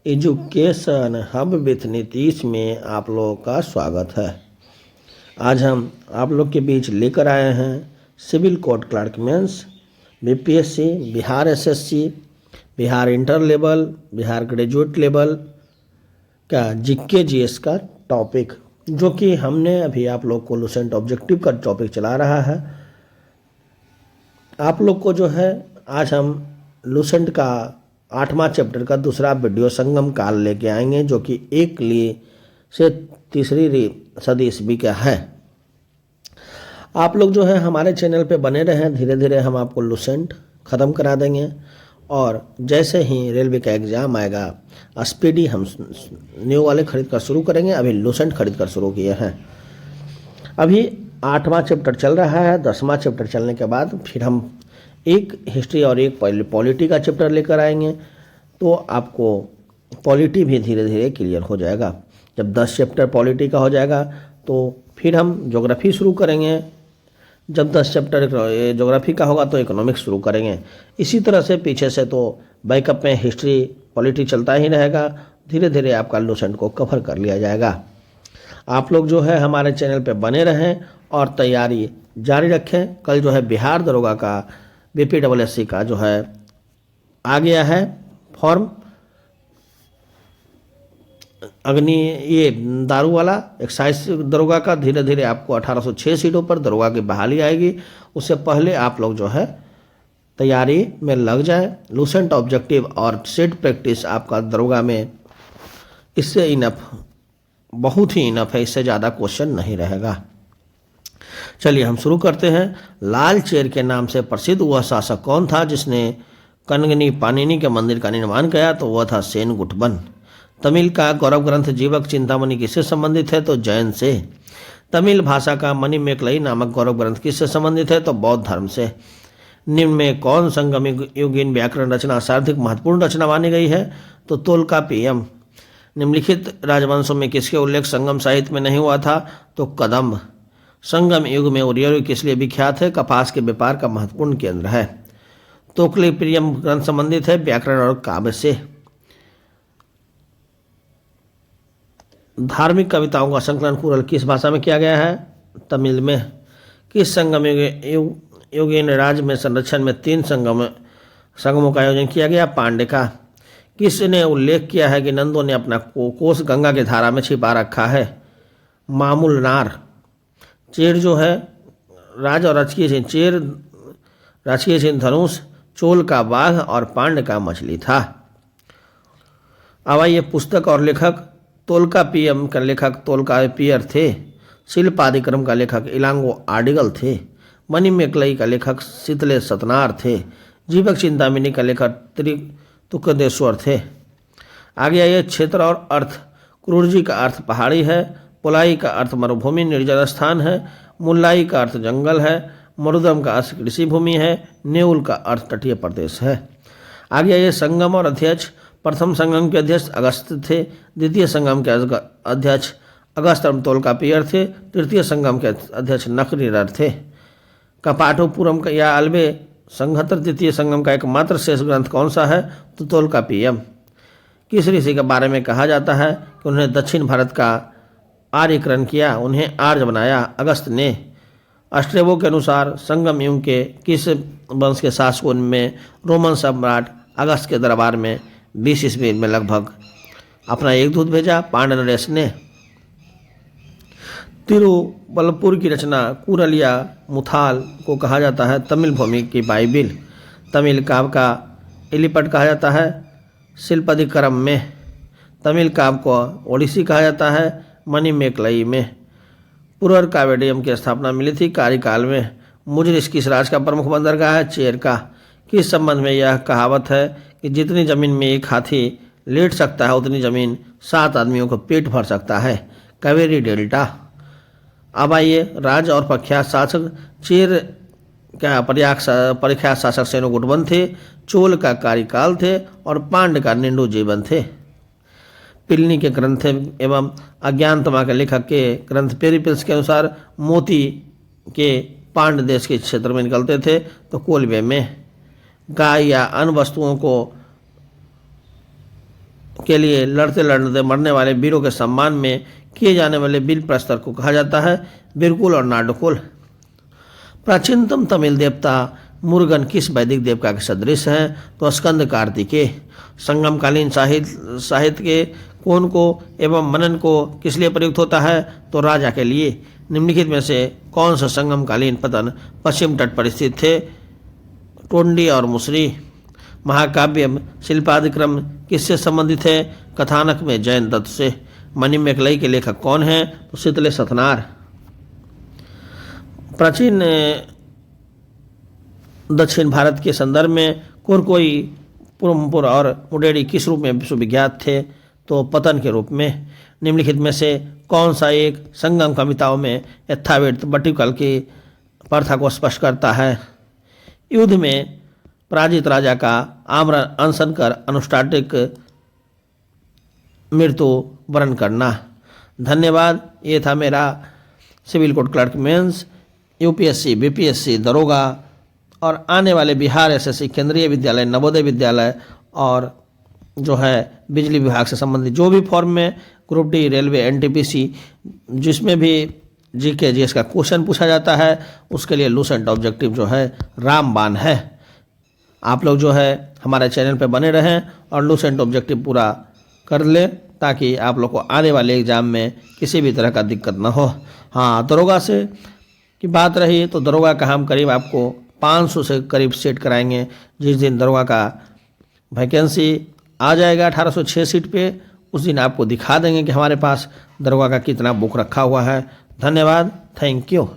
Education hub with Nitish में आप लोगों का स्वागत है। आज हम आप लोग के बीच लेकर आए हैं civil court clerk mains, BPSC, Bihar SSC, Bihar inter level, Bihar graduate level का जीके जीएस का टॉपिक, जो कि हमने अभी आप लोग को लुसेंट ऑब्जेक्टिव का टॉपिक चला रहा है। आप लोग को जो है आज हम लुसेंट का 8वां चैप्टर का दूसरा वीडियो संगम काल लेके आएंगे, जो कि 1 ली से 3री सदी ईस्वी का है। आप लोग जो है हमारे चैनल पे बने रहें, धीरे धीरे हम आपको लुसेंट ख़त्म करा देंगे और जैसे ही रेलवे का एग्ज़ाम आएगा स्पीडी हम न्यू वाले खरीद कर शुरू करेंगे। अभी लुसेंट खरीद कर शुरू किए हैं। अभी 8वां चैप्टर चल रहा है। 10वां चैप्टर चलने के बाद फिर हम एक हिस्ट्री और एक पॉलिटी का चैप्टर लेकर आएंगे, तो आपको पॉलिटी भी धीरे धीरे क्लियर हो जाएगा। जब 10 चैप्टर पॉलिटी का हो जाएगा तो फिर हम ज्योग्राफी शुरू करेंगे। जब 10 चैप्टर ज्योग्राफी का होगा तो इकोनॉमिक्स शुरू करेंगे। इसी तरह से पीछे से तो बैकअप में हिस्ट्री पॉलिटी चलता ही रहेगा। धीरे धीरे आपका लुसेंट को कवर कर लिया जाएगा। आप लोग जो है हमारे चैनल पे बने रहें और तैयारी जारी रखें। कल जो है बिहार दरोगा का बीपीडब्ल्यूएससी का जो है आ गया है फॉर्म, अग्नि ये दारू वाला एक्साइज दरोगा का। धीरे धीरे आपको 1806 सीटों पर दरोगा की बहाली आएगी। उससे पहले आप लोग जो है तैयारी में लग जाए। लुसेंट ऑब्जेक्टिव और सेट प्रैक्टिस आपका दरोगा में इससे इनफ, बहुत ही इनफ है। इससे ज़्यादा क्वेश्चन नहीं रहेगा। चलिए हम शुरू करते हैं। लाल चेर के नाम से प्रसिद्ध वह शासक कौन था जिसने कनगनी पाणिनि के मंदिर का निर्माण किया? तो वह था सेन गुटबन। तमिल का गौरव ग्रंथ जीवक चिंतामणि किससे संबंधित है? तो जैन से। तमिल भाषा का मणिमेकलई नामक गौरव ग्रंथ किससे संबंधित है? तो बौद्ध धर्म से। निम्न में कौन संगम युगीन व्याकरण रचना सर्वाधिक महत्वपूर्ण रचना मानी गई है? तो तोल्काप्पियम। निम्नलिखित राजवंशों में किसके उल्लेख संगम साहित्य में नहीं हुआ था? तो कदम्ब। संगम युग में उदयगिरि किस लिए विख्यात है? कपास के व्यापार का महत्वपूर्ण केंद्र है। तोल्काप्पियम ग्रंथ संबंधित है व्याकरण और काव्य से। धार्मिक कविताओं का संकलन कुरल किस भाषा में किया गया है? तमिल में। किस संगम युगीन राज्य में संरक्षण में 3 संगमों का आयोजन किया गया? पांड्य का। किसने उल्लेख किया है कि नंदों ने अपना कोष गंगा की धारा में छिपा रखा है? मामूल नार। चेर जो है राज और राजकीय चिन्ह, चेर राजकीय चिन्ह धनुष, चोल का बाघ और पांड्य का मछली था। अब आइए पुस्तक और लेखक। तोल्काप्पियम का लेखक तोल्काप्पियर थे। शिल्पादिक्रम का लेखक इलांगो आडिगल थे। मणिमेकलई का लेखक शीतले सतनार थे। जीवक चिंतामणि का लेखक त्रितुकदेश्वर थे। आगे आइए क्षेत्र और अर्थ। क्रूरजी का अर्थ पहाड़ी है। पोलाई का अर्थ मरुभूमि निर्जन स्थान है। मुल्लाई का अर्थ जंगल है। मरुदम का अर्थ कृषि भूमि है। नेउल का अर्थ तटीय प्रदेश है। आगे आइए संगम और अध्यक्ष। प्रथम संगम के अध्यक्ष अगस्त थे। द्वितीय संगम के अध्यक्ष अगस्त तोल्काप्पियर थे। तृतीय संगम के अध्यक्ष नकरीरर थे। कपाटोपुरम का या अल्बे संघतर द्वितीय संगम का एकमात्र शेष ग्रंथ कौन सा है? तो तोल्काप्पियम। किस ऋषि के बारे में कहा जाता है कि उन्होंने दक्षिण भारत का आर्यकरण किया, उन्हें आर्य बनाया? अगस्त ने। अस्ट्रेबो के अनुसार संगम युग के किस वंश के शासकों में रोमन सम्राट अगस्त के दरबार में 20 ईस्वी में लगभग अपना एक दूत भेजा? पांड्य नरेश ने। तिरुवल्लपुर की रचना कुरल या मुथाल को कहा जाता है तमिल भूमि की बाइबिल। तमिल काव्य का एलिपट कहा जाता है शिल्पादिक्रम में। तमिल काव्य को ओडिसी कहा जाता है मणिमेकलई में। पुरर कावेडियम की स्थापना मिली थी कार्यकाल में। मुजरिस किस राज्य का प्रमुख बंदरगाह है? चेर का। किस संबंध में यह कहावत है कि जितनी जमीन में एक हाथी लेट सकता है उतनी जमीन 7 आदमियों को पेट भर सकता है? कावेरी डेल्टा। अब आइए राज और प्रख्यात शासक। चेर का प्रख्यात शासक सेनो गुटबन थे। चोल का कार्यकाल थे और पांड्य का निंडू जीवन थे। पिलनी के ग्रंथ एवं अज्ञानतमा के लेखक के ग्रंथ पेरिप्लस के अनुसार मोती के पांड्य देश के क्षेत्र में निकलते थे तो कोलबे में। गाय या अन्य वस्तुओं को के लिए लड़ते लड़ते मरने वाले वीरों के सम्मान में किए जाने वाले वीर प्रस्तर को कहा जाता है वीरकुल और नाडकुल। प्राचीनतम तमिल देवता मुरुगन किस वैदिक देवता के सदृश हैं? तो स्कंद कार्तिकेय। संगमकालीन साहित्य के कोण को एवं मनन को किस लिए प्रयुक्त होता है? तो राजा के लिए। निम्नलिखित में से कौन सा संगमकालीन पतन पश्चिम तट पर स्थित थे? टोंडी और मुसरी। महाकाव्य शिल्पादिक्रम किससे संबंधित है? कथानक में जैन दत्त से। मणिमेखलाई के लेखक कौन हैं? तो शीतले सतनार। प्राचीन दक्षिण भारत के संदर्भ में कुरकोई, पुरमपुर और मुडेरी किस रूप में विश्वविख्यात थे? तो पतन के रूप में। निम्नलिखित में से कौन सा एक संगम कविताओं में यथावृत्त बट्टिकाल की प्रथा को स्पष्ट करता है? युद्ध में पराजित राजा का आमरण अनशन कर अनुष्ठानिक मृत्यु वरण करना। धन्यवाद। ये था मेरा civil court clerk mains, UPSC, BPSC, दरोगा और आने वाले बिहार एसएससी, केंद्रीय विद्यालय, नवोदय विद्यालय और जो है बिजली विभाग से संबंधित जो भी फॉर्म में ग्रुप डी, रेलवे, एनटीपीसी जिसमें भी जीके जीएस का क्वेश्चन पूछा जाता है उसके लिए लूसेंट ऑब्जेक्टिव जो है रामबाण है। आप लोग जो है हमारे चैनल पे बने रहें और लूसेंट ऑब्जेक्टिव पूरा कर लें ताकि आप लोग को आने वाले एग्जाम में किसी भी तरह का दिक्कत ना हो। हाँ, दरोगा से की बात रही तो दरोगा का हम करीब आपको 500 से करीब सेट कराएंगे। जिस दिन दरोगा का वैकेंसी आ जाएगा 1806 सीट पे, उस दिन आपको दिखा देंगे कि हमारे पास दरोगा का कितना बुक रखा हुआ है। धन्यवाद। Thank you.